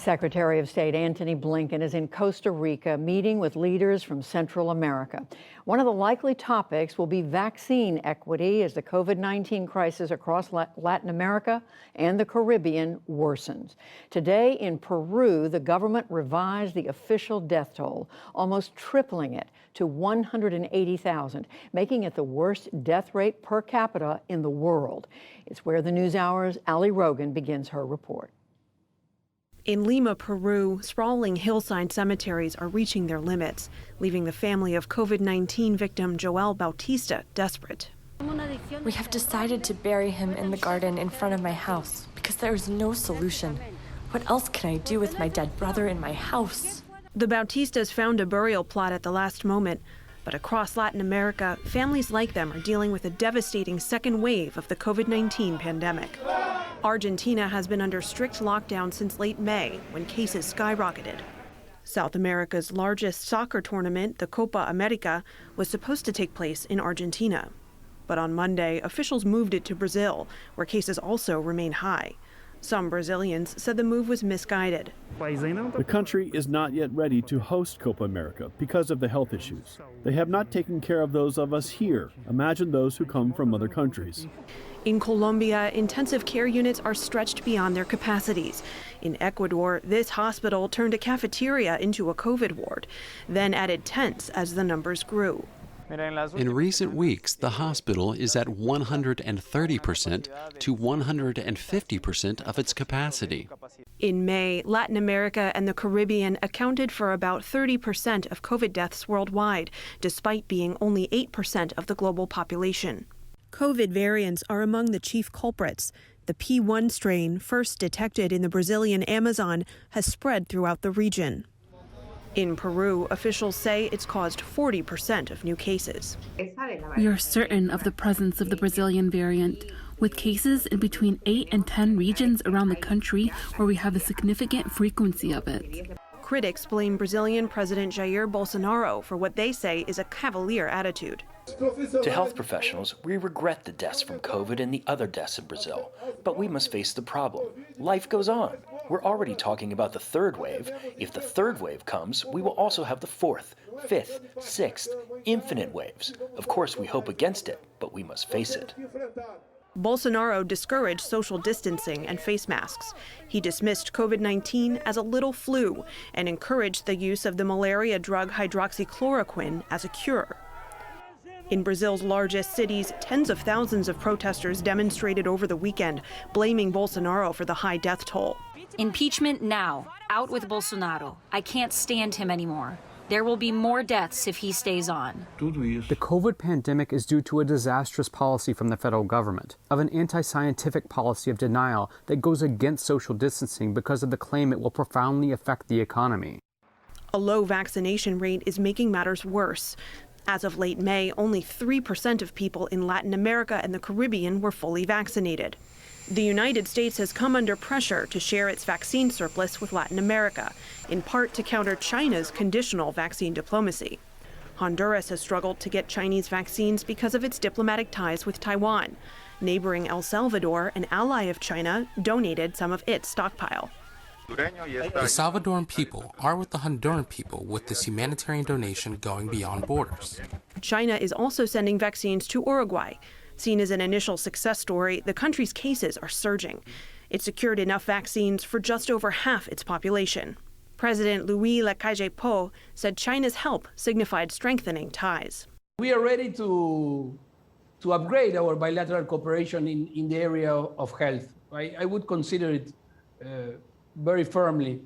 Secretary of State Antony Blinken is in Costa Rica meeting with leaders from Central America. One of the likely topics will be vaccine equity as the COVID-19 crisis across Latin America and the Caribbean worsens. Today in Peru, the government revised the official death toll, almost tripling it to 180,000, making it the worst death rate per capita in the world. It's where the NewsHour's Ali Rogan begins her report. In Lima, Peru, sprawling hillside cemeteries are reaching their limits, leaving the family of COVID-19 victim Joel Bautista desperate. We have decided to bury him in the garden in front of my house because there is no solution. What else can I do with my dead brother in my house? The Bautistas found a burial plot at the last moment, but across Latin America, families like them are dealing with a devastating second wave of the COVID-19 pandemic. Argentina has been under strict lockdown since late May, when cases skyrocketed. South America's largest soccer tournament, the Copa America, was supposed to take place in Argentina. But on Monday, officials moved it to Brazil, where cases also remain high. Some Brazilians said the move was misguided. The country is not yet ready to host Copa America because of the health issues. They have not taken care of those of us here. Imagine those who come from other countries. In Colombia, intensive care units are stretched beyond their capacities. In Ecuador, this hospital turned a cafeteria into a COVID ward, then added tents as the numbers grew. In recent weeks, the hospital is at 130% to 150% of its capacity. In May, Latin America and the Caribbean accounted for about 30% of COVID deaths worldwide, despite being only 8% of the global population. COVID variants are among the chief culprits. The P1 strain, first detected in the Brazilian Amazon, has spread throughout the region. In Peru, officials say it's caused 40% of new cases. We are certain of the presence of the Brazilian variant, with cases in between 8 and 10 regions around the country where we have a significant frequency of it. Critics blame Brazilian President Jair Bolsonaro for what they say is a cavalier attitude. To health professionals, we regret the deaths from COVID and the other deaths in Brazil, but we must face the problem. Life goes on. We're already talking about the third wave. If the third wave comes, we will also have the fourth, fifth, sixth, infinite waves. Of course, we hope against it, but we must face it. Bolsonaro discouraged social distancing and face masks. He dismissed COVID-19 as a little flu and encouraged the use of the malaria drug hydroxychloroquine as a cure. In Brazil's largest cities, tens of thousands of protesters demonstrated over the weekend, blaming Bolsonaro for the high death toll. Impeachment now. Out with Bolsonaro. I can't stand him anymore. There will be more deaths if he stays on. The COVID pandemic is due to a disastrous policy from the federal government, of an anti-scientific policy of denial that goes against social distancing because of the claim it will profoundly affect the economy. A low vaccination rate is making matters worse. As of late May, only 3% of people in Latin America and the Caribbean were fully vaccinated. The United States has come under pressure to share its vaccine surplus with Latin America, in part to counter China's conditional vaccine diplomacy. Honduras has struggled to get Chinese vaccines because of its diplomatic ties with Taiwan. Neighboring El Salvador, an ally of China, donated some of its stockpile. The Salvadoran people are with the Honduran people with this humanitarian donation going beyond borders. China is also sending vaccines to Uruguay. Seen as an initial success story, the country's cases are surging. It secured enough vaccines for just over half its population. President Louis Lacalle Pou said China's help signified strengthening ties. We are ready to upgrade our bilateral cooperation in the area of health. I would consider it very firmly.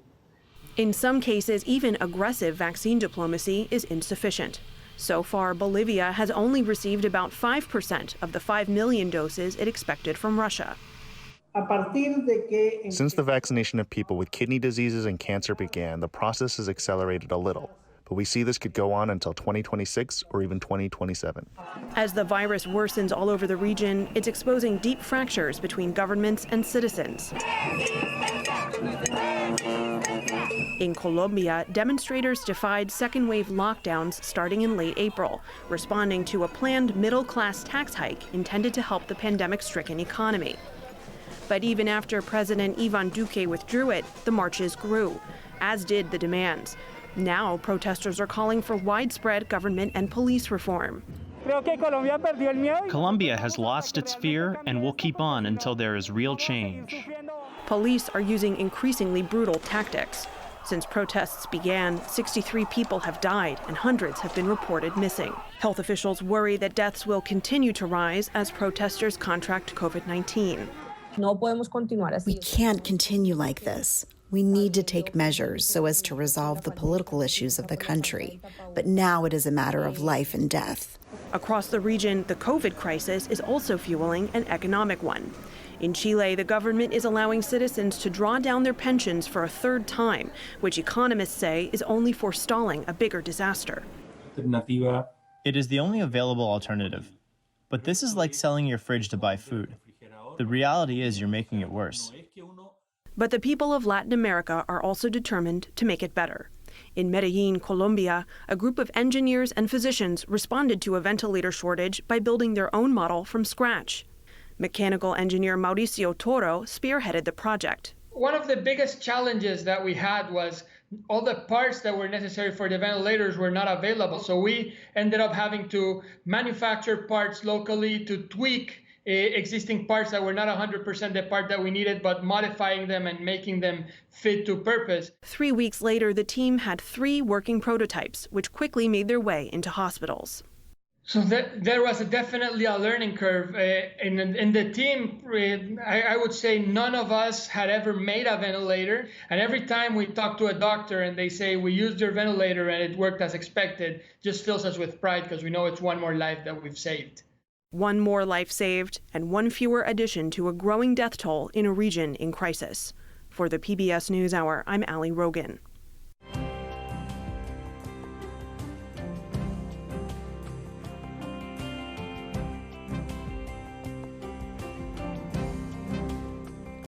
In some cases, even aggressive vaccine diplomacy is insufficient. So far, Bolivia has only received about 5% of the 5 million doses it expected from Russia. Since the vaccination of people with kidney diseases and cancer began, the process has accelerated a little. But we see this could go on until 2026 or even 2027. As the virus worsens all over the region, it's exposing deep fractures between governments and citizens. In Colombia, demonstrators defied second-wave lockdowns starting in late April, responding to a planned middle-class tax hike intended to help the pandemic-stricken economy. But even after President Ivan Duque withdrew it, the marches grew, as did the demands. Now, protesters are calling for widespread government and police reform. Colombia has lost its fear and will keep on until there is real change. Police are using increasingly brutal tactics. Since protests began, 63 people have died and hundreds have been reported missing. Health officials worry that deaths will continue to rise as protesters contract COVID-19. We can't continue like this. We need to take measures so as to resolve the political issues of the country. But now it is a matter of life and death. Across the region, the COVID crisis is also fueling an economic one. In Chile, the government is allowing citizens to draw down their pensions for a third time, which economists say is only forestalling a bigger disaster. It is the only available alternative. But this is like selling your fridge to buy food. The reality is you're making it worse. But the people of Latin America are also determined to make it better. In Medellin, Colombia, a group of engineers and physicians responded to a ventilator shortage by building their own model from scratch. Mechanical engineer Mauricio Toro spearheaded the project. One of the biggest challenges that we had was all the parts that were necessary for the ventilators were not available. So we ended up having to manufacture parts locally to tweak existing parts that were not 100% the part that we needed, but modifying them and making them fit to purpose. 3 weeks later, the team had 3 working prototypes, which quickly made their way into hospitals. So there was definitely a learning curve. In the team, I would say none of us had ever made a ventilator. And every time we talk to a doctor and they say, we used your ventilator and it worked as expected, just fills us with pride because we know it's one more life that we've saved. One more life saved and one fewer addition to a growing death toll in a region in crisis. For the PBS NewsHour, I'm Allie Rogan.